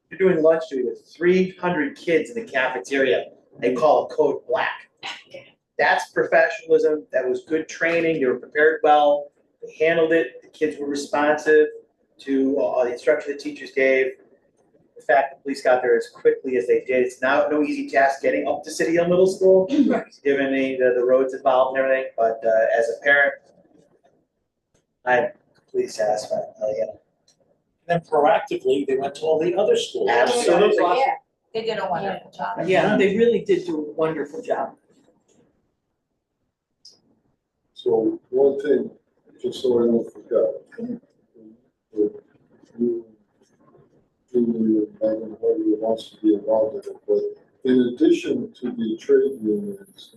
You're doing lunch duty with 300 kids in the cafeteria. They call it code black. That's professionalism. That was good training. They were prepared well. They handled it. The kids were responsive to the instruction the teachers gave. The fact the police got there as quickly as they did. It's now no easy task getting up to City Hill Middle School, given the roads involved and everything. But as a parent, I'm completely satisfied, yeah. Then proactively, they went to all the other schools. Absolutely. Yeah, they did a wonderful job. Yeah, they really did do a wonderful job. So one thing, just so I don't forget. You, Julie, and Megan, whoever wants to be involved in it, but in addition to the trade unions,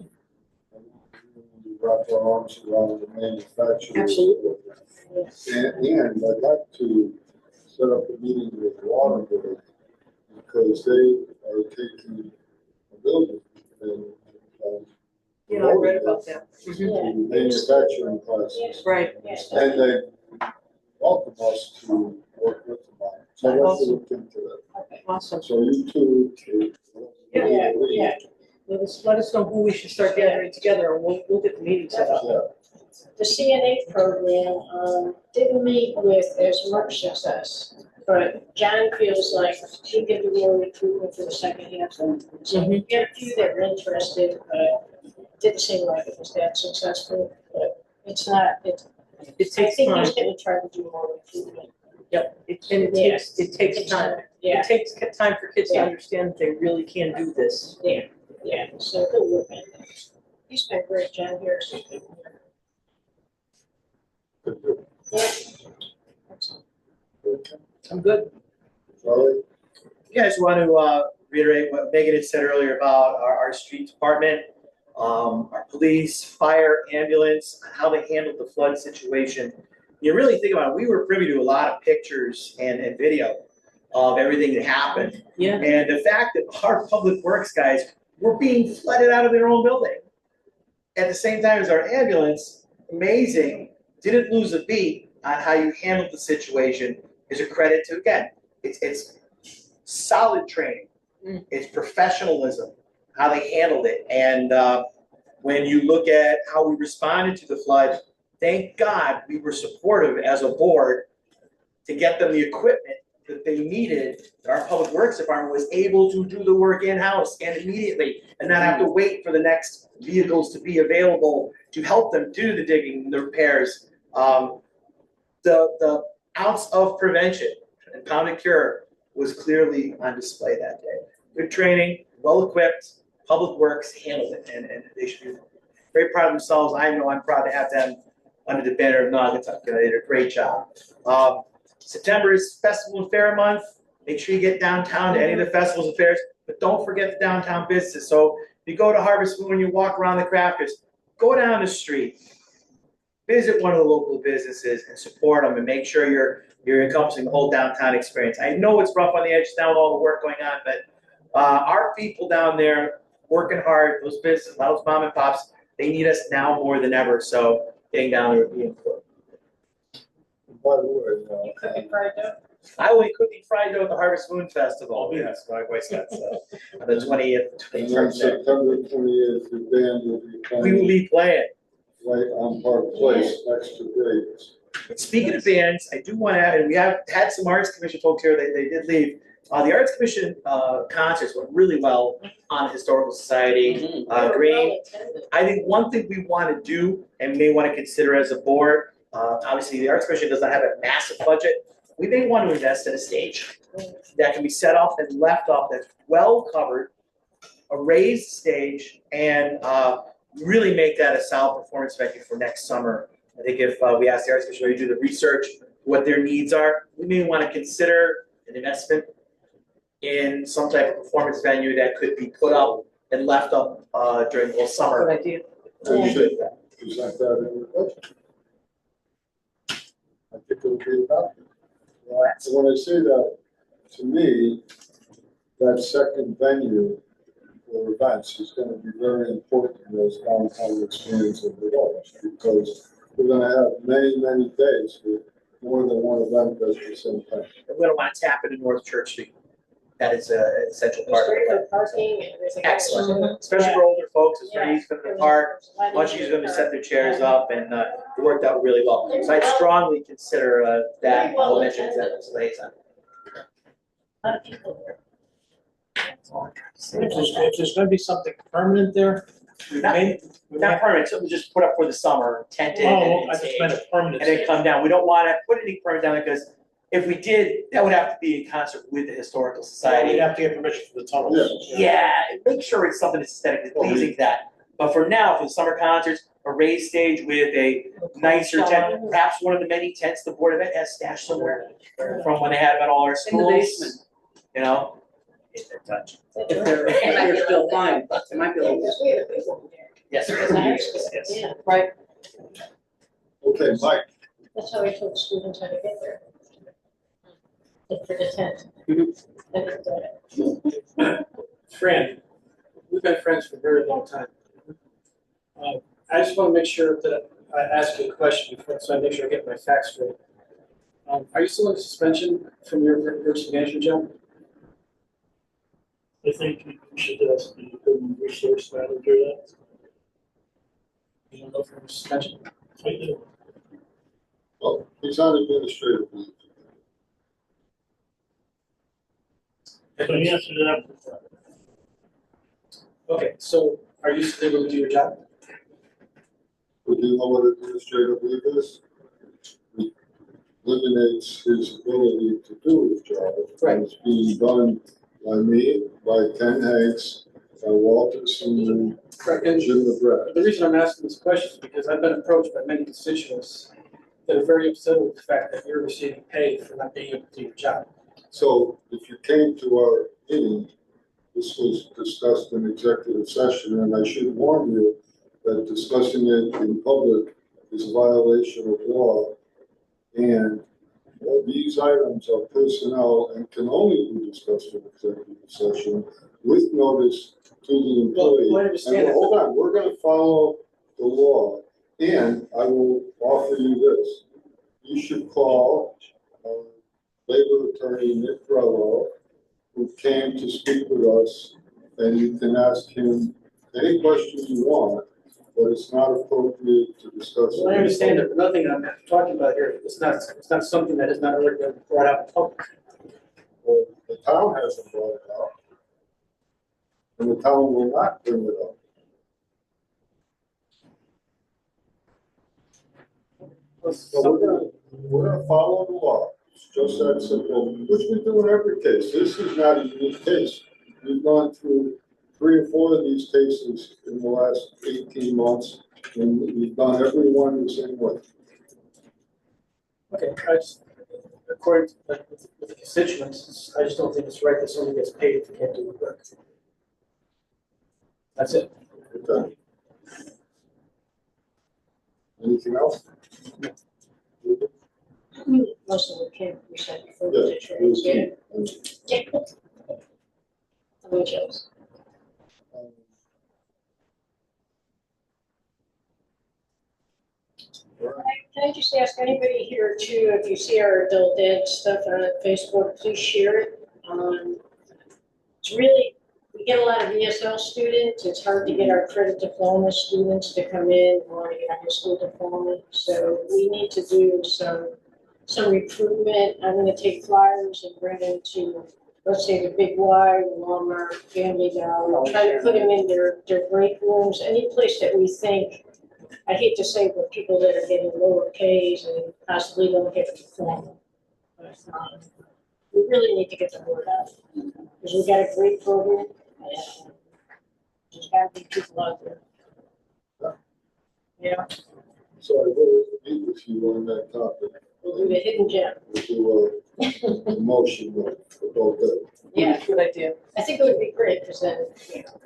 we wrap our arms around the manufacturers. Absolutely. And I'd like to set up a meeting with Waterbury because they are taking a building and Yeah, I read about that. to manufacturing classes. Right. And they welcome us to work with them on it. So I'd like to look into that. Awesome. So you two. Yeah. Let us know who we should start gathering together and we'll get the meeting set up. Yeah. The CNA program, didn't meet with as much success, but John feels like he can do more recruitment for the second half. So we had a few that were interested, but it didn't seem like it was that successful, but it's not, It I takes think time. he's gonna try to do more recruitment. Yep, and it takes time. Yeah, It takes time for kids to understand that they really can do this. yeah, so he'll work on that. He's been great, John Harris. Yeah. I'm good. Charlie? Yeah, I just want to reiterate what Megan had said earlier about our street department, our police, fire, ambulance, how they handled the flood situation. You really think about it, we were privy to a lot of pictures and video of everything that happened. Yeah. And the fact that our public works guys were being flooded out of their own building at the same time as our ambulance, amazing, didn't lose a beat on how you handled the situation is a credit to, again, it's solid training. It's professionalism, how they handled it. And when you look at how we responded to the flood, thank God we were supportive as a board to get them the equipment that they needed. Our public works department was able to do the work in-house and immediately and not have to wait for the next vehicles to be available to help them do the digging, the repairs. The ounce of prevention and pound and cure was clearly on display that day. Good training, well-equipped, public works handled it, and they should be very proud of themselves. I know I'm proud to have them under the banner of Naugatuck. They did a great job. September is Festival and Fair Month. Make sure you get downtown to any of the festivals and fairs, but don't forget the downtown businesses. So if you go to Harvest Moon and you walk around the crafters, go down the street, visit one of the local businesses and support them and make sure you're encompassing the whole downtown experience. I know it's rough on the edges now with all the work going on, but our people down there working hard, those businesses, those mom and pops, they need us now more than ever. So getting down there would be important. By the way, You cooking fried dough? I will be cooking fried dough at the Harvest Moon Festival. Yes, my Boy Scouts. On the 20th, and then 21st. September 28th, the band will be We will playing be playing. right on Park Place next to Dave's. Speaking of bands, I do want to add, and we have had some Arts Commission folks here, they did leave. The Arts Commission concerts went really well on the Historical Society, Green. I think one thing we want to do and may want to consider as a board, obviously the Arts Commission does not have a massive budget. We may want to invest in a stage that can be set off and left off that's well covered, a raised stage, and really make that a solid performance venue for next summer. I think if we ask the Arts Commission to do the research, what their needs are, we may want to consider an investment in some type of performance venue that could be put up and left up during the whole summer. Good idea. And you should present that in your budget. I think it'll be enough. So when I say that, to me, that second venue for events is gonna be very important in those downtown experience of the village, because we're gonna have many, many days with more than one event at the same time. And we don't want to tap into North Church Street. That is an essential There's part very of good parking and everything. else. Excellent, especially for older folks, it's very easy for them to park, much easier for them to set their chairs up, and it worked out really well. So I'd strongly consider that, I'll mention that as a liaison. A lot of people there. If there's gonna be something permanent there, Not permanent, something just put up for the summer, tented and Oh, I then just meant a permanent. and then come down. We don't wanna put any permit down because if we did, that would have to be in concert with the historical We'd society. have to get permission for the tunnels. Yeah, make sure it's something that's aesthetically pleasing to that. But for now, for the summer concerts, a raised stage with a nicer tent, perhaps one of the many tents the Board of Ed has stashed somewhere from when they had them at all our In schools. the basement, You know? If they're touched. if they're still fine, it might be like this. We had a big one there. Yes, yes. Yeah, Right, Okay, Mike, that's how I told students how to get there. Look for the tent. Fran, we've been friends for a very long time. I just want to make sure that I ask you a question before, so I make sure I get my facts straight. Are you still in suspension from your emergency management job? I think we should ask the human resource manager that. You don't know if you're in suspension? I do. well, he's on administrative leave. So he answered it up. Okay, so are you still able to do your job? Would you know what administrative leave is? It eliminates his ability to do his job. Right. It's being done by me, by Ken Hanks, by Walter Seaman, Correct. and And Jim McGrath. the reason I'm asking this question is because I've been approached by many constituents that are very upset with the fact that you're receiving pay for not being able to do your job. So if you came to our meeting, this was discussed in executive session, and I should warn you that discussing it in public is a violation of law. And all these items are personnel and can only be discussed in executive session with notice to the employee. Well, I understand And that. hold on, we're gonna follow the law, and I will offer you this. You should call, labor attorney Nick Frello, who came to speak with us, and you can ask him any questions you want, but it's not appropriate to discuss. Well, I understand that, but nothing that I'm talking about here, it's not something that has not already been brought out in public. Well, the town hasn't brought it up. And the town will not bring it up. So we're gonna follow the law. It's just that simple, which we do in every case. This is not a unique case. We've gone through 3 or 4 of these cases in the last 18 months, and we've done every one the same way. Okay, I just, according to with the constituents, I just don't think it's right that somebody gets paid if they can't do the work. That's it. Okay. Anything else? Most of them came, we said before. Yeah, the trades, yeah. Which else? Can I just ask anybody here too, if you see our adult ed stuff on Facebook, please share it. It's really, we get a lot of ESL students. It's hard to get our credit diploma students to come in or to get a high school diploma. So we need to do some recruitment. I'm gonna take flyers and bring them to, let's say, the Big Y, Walmart, Family Dollar, try to put them in their break rooms, any place that we think, I hate to say, but people that are getting lower pays and possibly don't get a diploma. But, we really need to get the word out, because we got a great program, and there's gotta be people out there. You know, So I will meet with you on that topic. we'll do the hidden gem. We'll do a motion about that. Yeah, good idea. I think it would be great, because then, you know,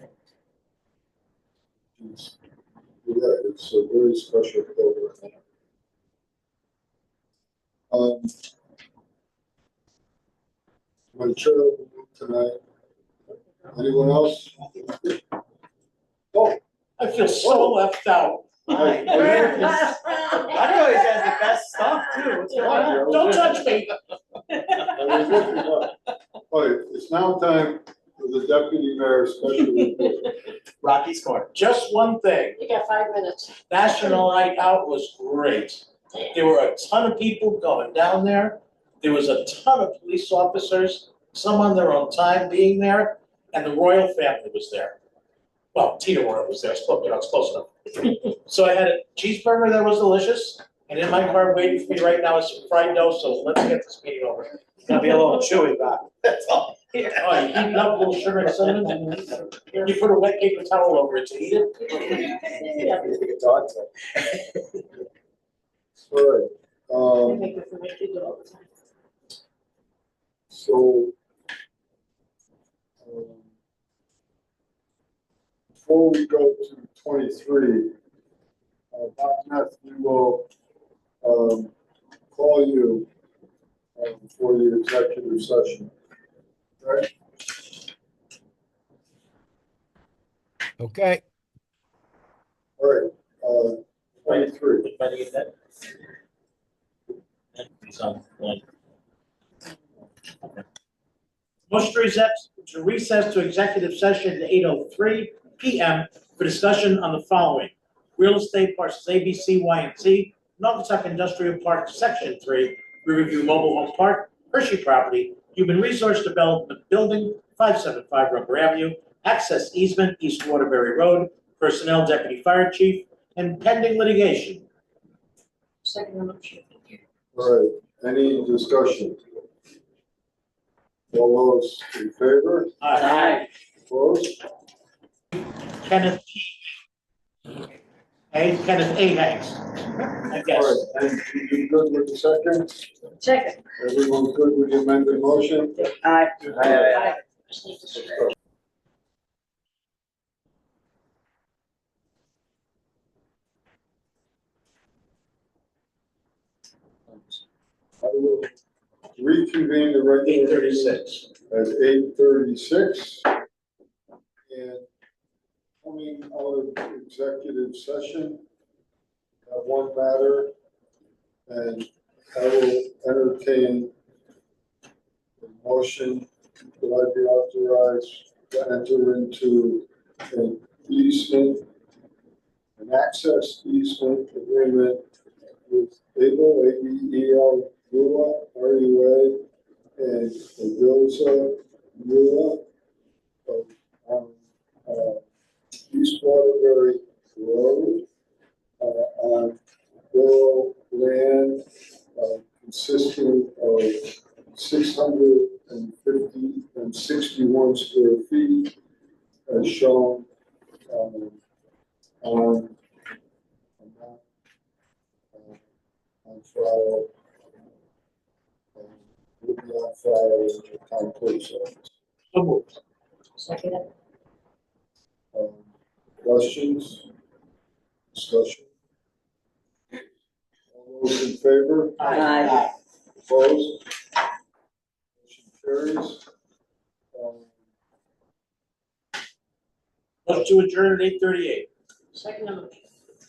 You're right, it's a very special program. My chair will move tonight. Anyone else? Oh, I feel so left out. I- I know he has the best stuff too. What's going on? Don't touch me. I was looking up. All right, it's now time for the deputy mayor special report. Rocky's Corner. Just one thing, you got 5 minutes. National Night Out was great. There were a ton of people going down there. There was a ton of police officers, some on their own time being there, and the royal family was there. Well, Tina Royal was there, it's close, it's close enough. So I had a cheeseburger that was delicious, and in my car waiting for me right now is some fried dough, so let's get this meeting over. It's gonna be a little chewy, but that's all. Oh, you heat it up, a little sugar and cinnamon, and you put a wet paper towel over it to eat it. All right, They make it for my kids all the time. so. Before we go to 23, Beth, we will call you for the executive session. Right? Okay, All right, 23. Anybody get that? He's on one. Motion to recess to executive session at 8:03 PM for discussion on the following: real estate parcels A, B, C, Y, and Z, Naugatuck Industrial Park, Section 3, we review mobile home park, Hershey property, human resource development building, 575 Rubber Avenue, access easement, East Waterbury Road, personnel deputy fire chief, and pending litigation. Second motion. All right, any discussion? All those in favor? Aye. Opposed? Kenneth Kenneth A. Hanks. I All guess. right, and you good with the second? Second. Everyone's good with the amended motion? Aye. Aye. Just need to swear. I will reconvene the regular meeting 8:36. at 8:36. And coming out of executive session, I have one matter, and I will entertain a motion that I be authorized to enter into an easement, an access easement agreement with Able, ABEL, Rua, RUA, and Adosa, Rua, on East Waterbury Road, on rural land consisting of 650 and 61 square feet, as shown on file, will be on file in the town clerk's office. So moved. Second. Questions? Discussion? All those in favor? Aye. Opposed? Motion carries. Motion to adjourn at 8:38. Second motion.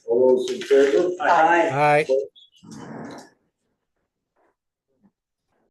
All those in favor? Aye. aye.